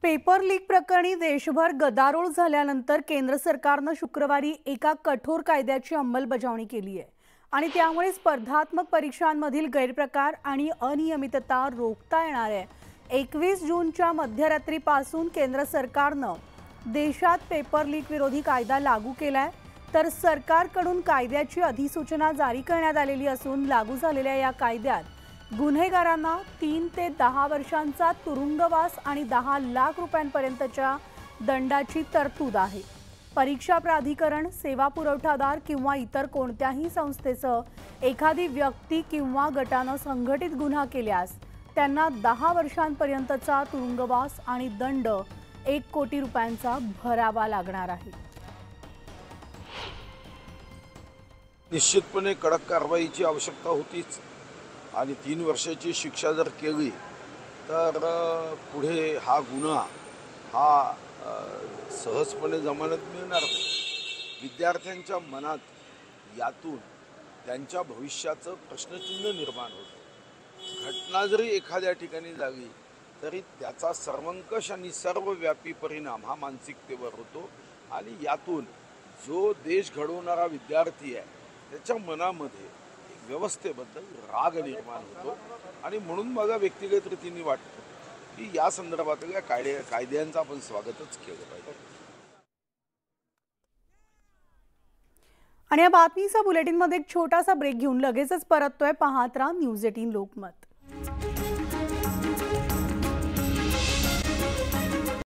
Paper leak प्रकरणी देशभर गदारोळ झाल्यानंतर केंद्र सरकारने शुक्रवारी एका कठोर कायद्याची अंमलबजावणी केली आहे आणि त्यामुळे स्पर्धात्मक परीक्षांमधील गैरप्रकार आणि अनियमितता रोखता येणार आहे। 21 जूनच्या मध्यरात्रीपासून केंद्र सरकारने देशात पेपर लीक विरोधी कायदा लागू केलाय, तर सरकारकडून कायद्याची अधिसूचना जारी करण्यात आलेली असून लागू झालेल्या या कायद्यात गुन्हेगारांना 3 ते 10 वर्षांचा तुरुंगवास आणि 10 लाख रुपयांपर्यंतच्या दंडाची तरतूद आहे। परीक्षा प्राधिकरण, सेवा पुरवठादार किंवा इतर कोणत्याही संस्थेचं एखादी व्यक्ती किंवा गटाने संघटित गुन्हा केल्यास त्यांना 10 वर्षांपर्यंतचा तुरुंगवास आणि दंड 1 कोटी रुपयांचा भरावा लागणार आहे। निश्चितपणे कडक कारवाईची आवश्यकता होतीच आणि 3 वर्षाची शिक्षा जर केली तर पुढे हा गुन्हा हा सहजपणे जमानत मिळणार नाही। विद्यार्थ्यांच्या मनात यातून त्यांच्या भविष्याचं प्रश्नचिन्ह निर्माण होतं। घटना जरी एखाद्या ठिकाणी झाली तरी त्याचा सर्वंकष आणि सर्वव्यापी परिणाम हा मानसिकतेवर होतो आणि यातून जो देश घडवणारा विद्यार्थी आहे त्याच्या मनामध्ये व्यवस्थेबद्दल राग निर्माण होतो आणि म्हणून मला व्यक्तिगत रीतीने वाटतं की या संदर्भातल्या कायद्यांचं आपण स्वागतच केलं पाहिजे। आणि या बातमीचा बुलेटिनमध्ये एक छोटासा ब्रेक घेऊन लगेचच परततोय। पाहत राहा न्यूज 18 लोकमत।